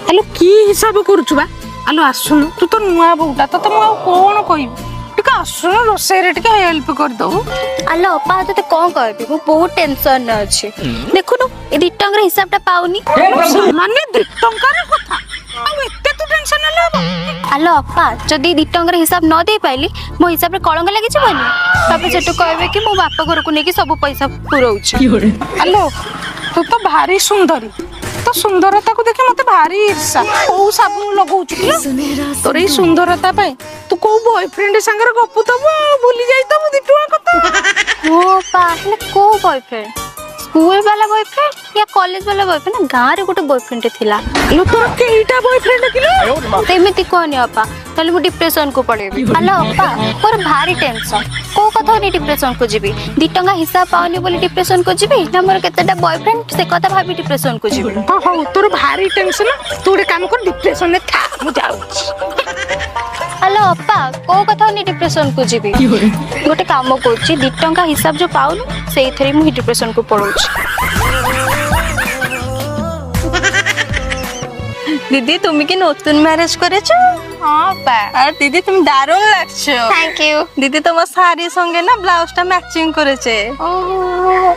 ଆଲୋ କି ହିସାବ କରୁଛୁ ବା? ଆଲୋ ଆସୁନୁ, ତୁ ତ ନୂଆ ବୋଉଟା, ତତେ ମୁଁ ଆଉ କଣ କହିବି? ଟିକେ ଆସୁନୁ, ରୋଷେଇରେ ଟିକେ ହେଲ୍ପ କରିଦବୁ। ଆଲୋ ଅପା ତତେ କଣ କହିବି, ମୁଁ ବହୁତ ଟେନସନରେ ଅଛି। ଦେଖୁନୁ ଏ 2 ଟଙ୍କାର ହିସାବଟା ପାଉନି। ମାନେ 2 ଟଙ୍କାର କଥା, ଆଉ ଏତେ ତୁ ଟେନସନ ହେଲେ ହବ? ଆଲୋ ଅପା ଯଦି 2 ଟଙ୍କାର ହିସାବ ନ ଦେଇ ପାଇଲି ମୋ ହିସାବରେ କଳଙ୍କ ଲାଗିଯିବନି? ତାପରେ ସେଠୁ କହିବେ କି ମୋ ବାପ ଘରକୁ ନେଇକି ସବୁ ପଇସା ପୁରଉଛି। ଆଲୋ ତୁ ତ ଭାରି ସୁନ୍ଦରୀ, ତ ସୁନ୍ଦରତାକୁ ଦେଖି ମତେ ଭାରି ଈର୍ଷା। କୋଉ ସାବୁନ ଲଗଉଛୁ କି? ତୋର ଏଇ ସୁନ୍ଦରତା ପାଇଁ ତୁ କୋଉ ବୟଫ୍ରେଣ୍ଡ ସାଙ୍ଗରେ ଗପୁଥବୁ, ଭୁଲି ଯାଇଥବୁ 2 ଟଙ୍କା କଥା। ମୋ ଅପା ହେଲେ କୋଉ ବୟଫ୍ରେଣ୍ଡ? ସ୍କୁଲ ବାଲା ବୟଫ୍ରେଣ୍ଡ या कॉलेज वाला बॉयफ्रेंड? ना गाँव रे गोटे बॉयफ्रेंड थिला। ଆଲୋ ତୋର କେଇଟା ବୟଫ୍ରେଣ୍ଡ କିଲୋ? ସେମିତି କହନି ଅପା, ତାହେଲେ ମୁଁ ଡିପ୍ରେସନ କୁ ପଳେଇବି। ଆଲୋ ଅପା ମୋର ଭାରି ଟେନସନ, କୋଉ କଥା ନେଇ ଡିପ୍ରେସନ କୁ ଯିବି? 2 ଟଙ୍କା ହିସାବ ପାଉନି ବୋଲି ଡିପ୍ରେସନ କୁ ଯିବି, ନା ମୋର କେତେଟା ବୟଫ୍ରେଣ୍ଡ ସେ କଥା ଭାବି ଡିପ୍ରେସନ କୁ ଯିବି? ହଁ ହଉ, ତୋର ଭାରି ଟେନସନ, ତୁ ଗୋଟେ କାମ କର, ଡିପ୍ରେସନରେ ଥା, ମୁଁ ଯାଉଛି। ଆଲୋ ଅପା କୋଉ କଥା ନେଇ ଡିପ୍ରେସନ କୁ ଯିବି? ଗୋଟେ କାମ କରୁଛି, 2 ଟଙ୍କା ହିସାବ ଯୋଉ ପାଉନି ସେଇଥିରେ ମୁଁ ଡିପ୍ରେସନ କୁ ପଳଉଛି। दीदी তুমি কি নতুন ম্যারেজ করেছো? हाँ पा আর দিদি তুমি দারুণ লাগছো। Thank you. দিদি তোমার শাড়ির সঙ্গে না ব্লাউজটা ম্যাচিং করেছে।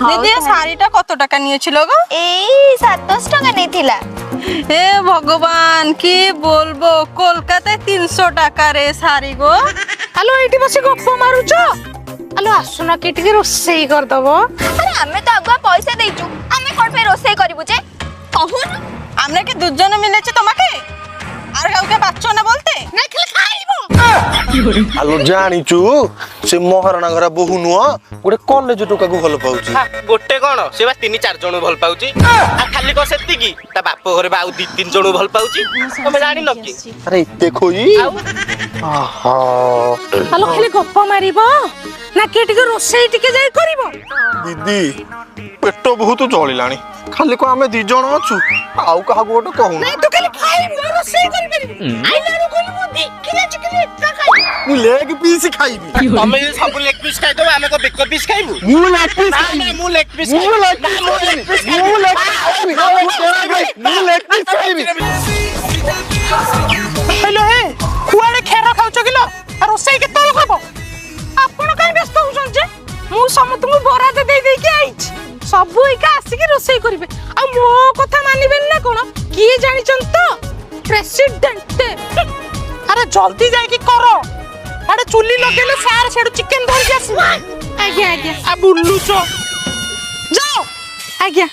দিদি এই শাড়িটা কত টাকা নিয়েছিল গো? এই 700 টাকা নেইছিলা। হে ভগবান কি বলবো, কলকাতায় 300 টাকা রে শাড়ি গো। আলো এইটি বসে গপ্প মারুছ? আলো আসুন কি ଟିକେ ରୋଷେଇ କରିଦବ? আরে আমি তো আগুয়া পয়সা দেইছু, আমি কোন পে রোষেই করিবু যে? কহুন আমরা কি দুজনে মিলেছে তোমাকে? আর কাউকে পাচ্ছ না বলতে? না খেলে খাইব। আলো জানিଛୁ ସେ ମହାରଣା ଘର ବୋହୁ ନୁହଁ, ଗୋଟେ କଲେଜ ଟୋକାକୁ ଭଲ ପାଉଛି। ଗୋଟେ କଣ ସେ ବା 3-4 ଜଣ ଭଲ ପାଉଛି। ଆଉ ଖାଲି କଣ ସେତିକି, ତା ବାପ ଘରେ ବା ଆଉ 2-3 ଜଣ ଭଲ ପାଉଛି। ତମେ ଜାଣିନ କି? ଆରେ ଏତେ ଖୋଇ। ଆହା ଆଲୋ ଖାଲି ଗପ ମାରିବ ନା କିଏ ଟିକେ ରୋଷେଇ ଟିକେ ଯାଇ କରିବ? ଦିଦି ପେଟ ବହୁତ ଚଳିଲାଣି, ଖାଲି କଣ ଆମେ 2 ଜଣ ଅଛୁ, ଆଉ କାହାକୁ ଗୋଟେ କହୁନ। ନାଇଁ ତୁ ଖାଲି ଖାଇବୁ, ରୋଷେଇ କରିପାରିବୁ। ଆଇଲାରୁ କହିଲୁ ମୁଁ ଦେଖିଲା ଚିକେନ ଏକା ଖାଇବି। ମୁଁ ଲେଗ ପିସ୍ ଖାଇବି। ତମେ ଯଦି ସବୁ ଲେଗ ପିସ୍ ଖାଇଦବ, ଆମେ କଣ ବେକ ପିସ୍ ଖାଇବୁ? ମୁଁ ଲେଗ ପିସ୍ ନା, ଖାଇବି। ନା, ମୁଁ ଲେଗ ପିସ୍ ମୁଁ ଲେଗ ପିସ୍ ଖାଇବି। ମୁଁ ଲେଗ ପିସ୍ ଖାଇବି। ହେଲୋ ହେ କୁଆଡେ ଖେର ଖାଉଛ କିଲୋ? ଆଉ ରୋଷେଇ କେତେବେଳେ ହବ? ଆପଣ କାଇଁ ବ୍ୟସ୍ତ ହଉଛନ୍ତି ଯେ? ମୁଁ ସମସ୍ତଙ୍କୁ ବରାଦ ଦେଇ ଦେଇକି ଆଇଛି, ସବୁ ଏକା ଆସିକି ରୋଷେଇ କରିବେ। ଆଉ ମୋ କଥା ମାନିବେନି ନା କଣ? କିଏ ଜାଣିଛନ୍ତି ତ? ପ୍ରେସିଡେଣ୍ଟ। ଆରେ ଜଲ୍ଦି ଯାଇକି କର, ଆଡେ ଚୁଲି ଲଗେଇଲେ ସାର୍ ସେଠୁ ଚିକେନ ଧରିକି ଆସିବେ। ଆଜ୍ଞା ଆଜ୍ଞା, ଆଉ ବୁଲୁଛ, ଯାଅ। ଆଜ୍ଞା